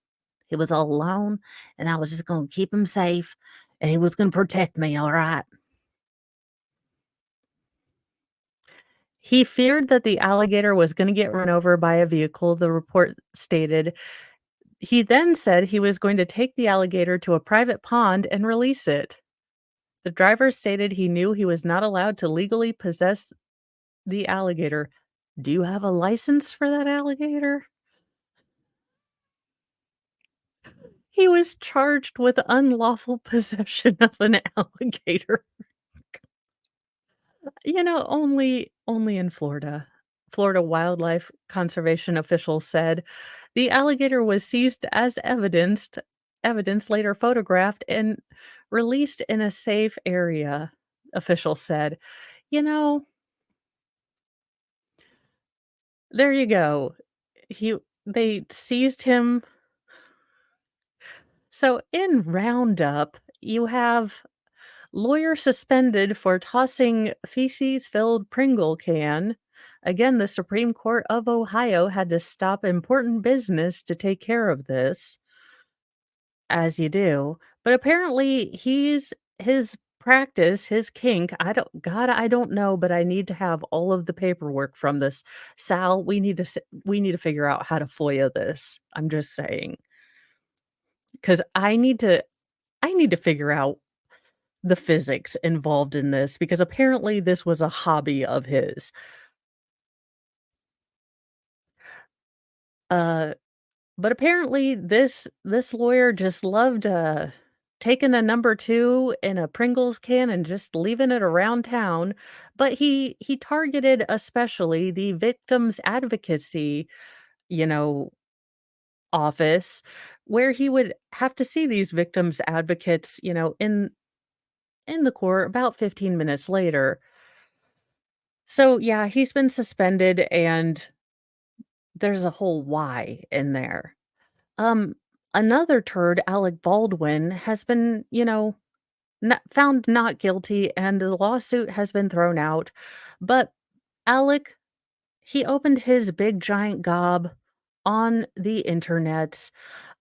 He was all alone, and I was just gonna keep him safe, and he was gonna protect me, alright?" He feared that the alligator was gonna get run over by a vehicle, the report stated. He then said he was going to take the alligator to a private pond and release it. The driver stated he knew he was not allowed to legally possess the alligator. Do you have a license for that alligator? He was charged with unlawful possession of an alligator. Only in Florida. Florida wildlife conservation officials said the alligator was seized as evidence later photographed and released in a safe area, officials said. You know, there you go. He they seized him. So in Roundup, you have lawyer suspended for tossing feces-filled Pringle can. Again, the Supreme Court of Ohio had to stop important business to take care of this, as you do. But apparently, his practice, his kink, I don't know, but I need to have all of the paperwork from this. Sal, we need to figure out how to FOIA this. I'm just saying, because I need to figure out the physics involved in this because apparently this was a hobby of his. Uh, but apparently this lawyer just loved, taking a number 2 in a Pringles can and just leaving it around town, but he targeted especially the victims advocacy, you know, office where he would have to see these victims advocates, in the court about 15 minutes later. So, yeah, he's been suspended and there's a whole why in there. Um, Another turd, Alec Baldwin, has been, found not guilty and the lawsuit has been thrown out. But Alec, he opened his big giant gob on the internet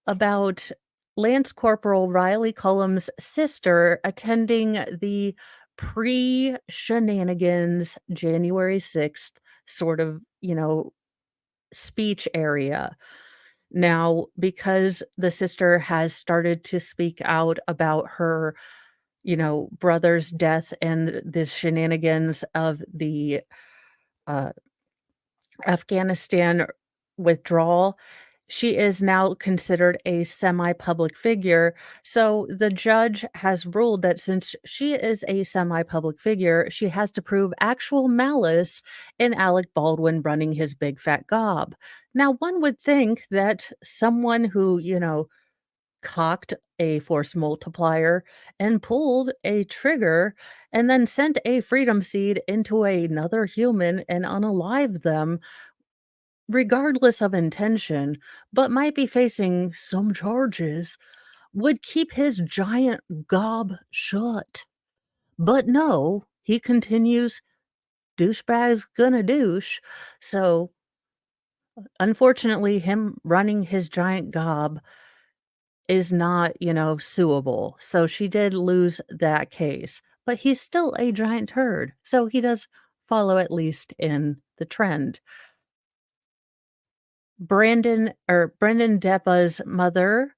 about Lance Corporal Riley Cullum's sister attending the pre-shenanigans January 6th sort of, speech area. Now, because the sister has started to speak out about her, brother's death and the shenanigans of the, uh, Afghanistan withdrawal, she is now considered a semi-public figure. So the judge has ruled that since she is a semi-public figure, she has to prove actual malice in Alec Baldwin running his big fat gob. Now, one would think that someone who, cocked a force multiplier and pulled a trigger and then sent a freedom seed into another human and unalived them regardless of intention, but might be facing some charges, would keep his giant gob shut. But no, he continues, douchebag's gonna douche. So, unfortunately, him running his giant gob is not, suable. So she did lose that case, but he's still a giant turd. So he does follow at least in the trend. Brendan Deppa's mother,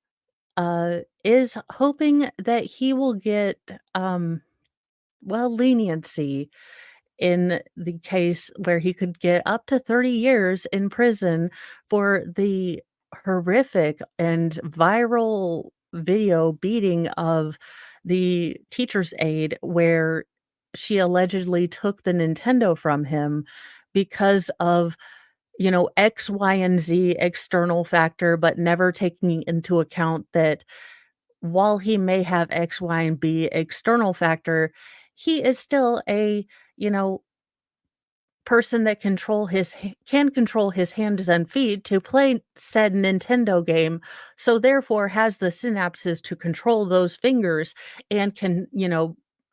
is hoping that he will get, leniency in the case where he could get up to 30 years in prison for the horrific and viral video beating of the teacher's aide where she allegedly took the Nintendo from him because of X, Y, and Z external factor, but never taking into account that while he may have X, Y, and B external factor, he is still a, you know, person that can control his hands and feet to play said Nintendo game, so therefore has the synapses to control those fingers and can,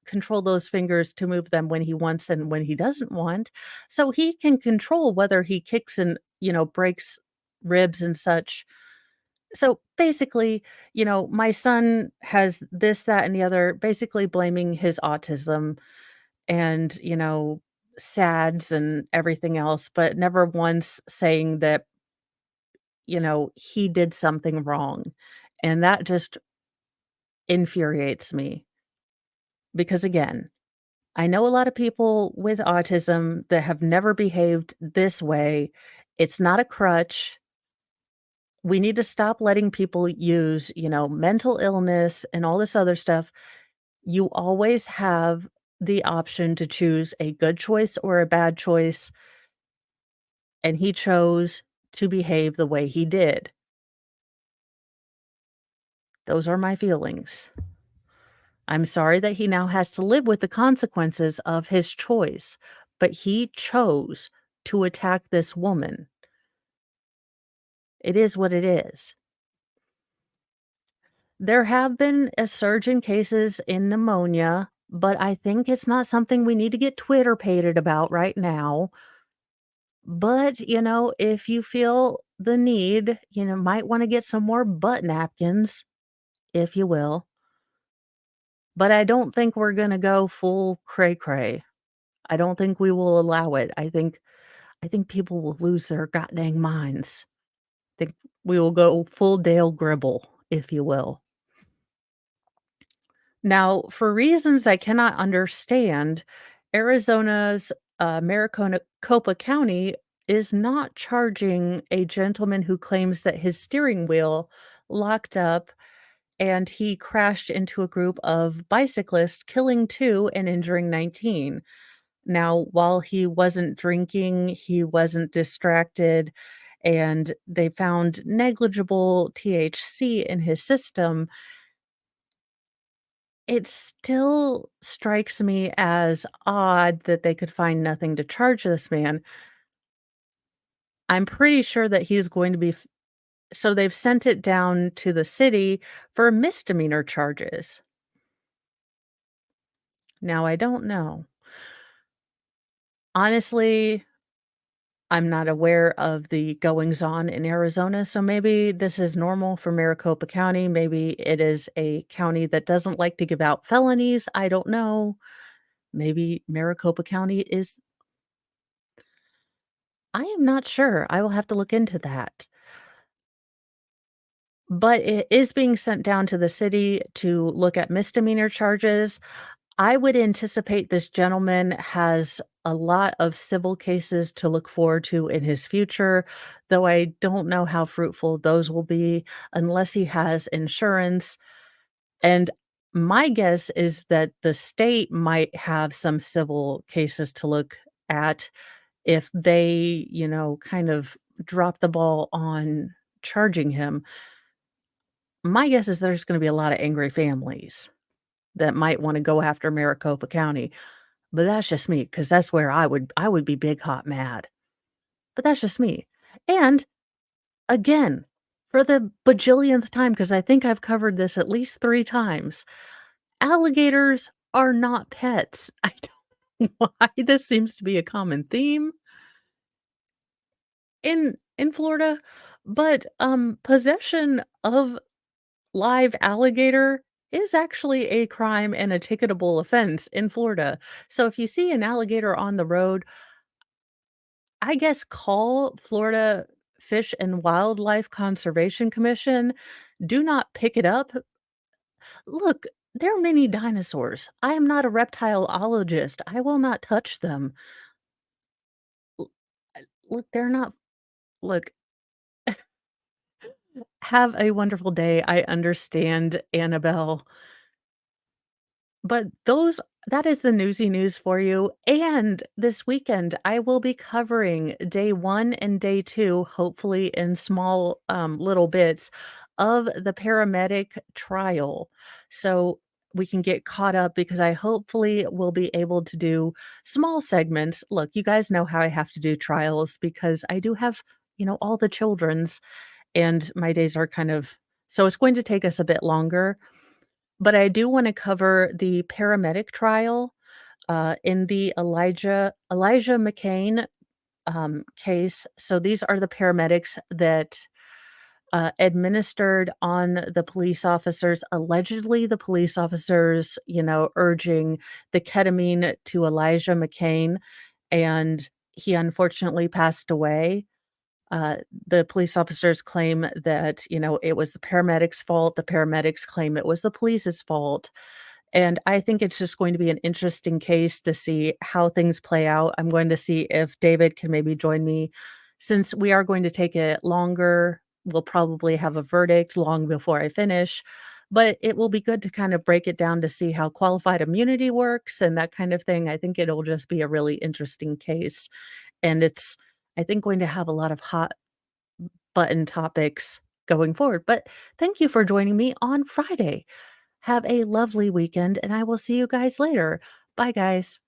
control those fingers to move them when he wants and when he doesn't want. So he can control whether he kicks and, breaks ribs and such. So basically, my son has this, that, and the other, basically blaming his autism and, SADS and everything else, but never once saying that, he did something wrong. And that just infuriates me because, again, I know a lot of people with autism that have never behaved this way. It's not a crutch. We need to stop letting people use, mental illness and all this other stuff. You always have the option to choose a good choice or a bad choice, and he chose to behave the way he did. Those are my feelings. I'm sorry that he now has to live with the consequences of his choice, but he chose to attack this woman. It is what it is. There have been a surge in cases in pneumonia, but I think it's not something we need to get Twitter-pated about right now. But, if you feel the need, might wanna get some more butt napkins, if you will. But I don't think we're gonna go full cray cray. I don't think we will allow it. I think people will lose their goddamn minds. Think we will go full Dale Gribble, if you will. Now, for reasons I cannot understand, Arizona's, Maricopa County is not charging a gentleman who claims that his steering wheel locked up and he crashed into a group of bicyclists, killing 2 and injuring 19. Now, while he wasn't drinking, he wasn't distracted, and they found negligible THC in his system, it still strikes me as odd that they could find nothing to charge this man. I'm pretty sure that he's going to be so they've sent it down to the city for misdemeanor charges. Now I don't know. Honestly, I'm not aware of the goings on in Arizona, so maybe this is normal for Maricopa County. Maybe it is a county that doesn't like to give out felonies. I don't know. Maybe Maricopa County is I am not sure. I will have to look into that. But it is being sent down to the city to look at misdemeanor charges. I would anticipate this gentleman has a lot of civil cases to look forward to in his future, though I don't know how fruitful those will be unless he has insurance. And my guess is that the state might have some civil cases to look at if they, kind of drop the ball on charging him. My guess is there's gonna be a lot of angry families that might wanna go after Maricopa County, but that's just me, because that's where I would be big hot mad, but that's just me. And, again, for the bajillionth time, because I think I've covered this at least 3 times, alligators are not pets. I don't know why this seems to be a common theme in Florida, but, possession of live alligator is actually a crime and a ticketable offense in Florida. So if you see an alligator on the road, I guess call Florida Fish and Wildlife Conservation Commission. Do not pick it up. Look, there are many dinosaurs. I am not a reptileologist. I will not touch them. L- Look, they're not. Look, have a wonderful day. I understand, Annabelle. But those that is the newsy news for you, and this weekend, I will be covering day 1 and day 2, hopefully in small, little bits, of the paramedic trial, so we can get caught up because I hopefully will be able to do small segments. Look, you guys know how I have to do trials because I do have, all the children's, and my days are kind of so it's going to take us a bit longer, but I do wanna cover the paramedic trial, in the Elijah McCain, case. So these are the paramedics that, administered on the police officers. Allegedly, the police officers, urging the ketamine to Elijah McCain, and he unfortunately passed away. Uh, the police officers claim that, it was the paramedics' fault. The paramedics claim it was the police's fault. And I think it's just going to be an interesting case to see how things play out. I'm going to see if David can maybe join me. Since we are going to take it longer, we'll probably have a verdict long before I finish. But it will be good to kind of break it down to see how qualified immunity works and that kind of thing. I think it'll just be a really interesting case. And it's, I think, going to have a lot of hot button topics going forward. But thank you for joining me on Friday. Have a lovely weekend, and I will see you guys later. Bye, guys.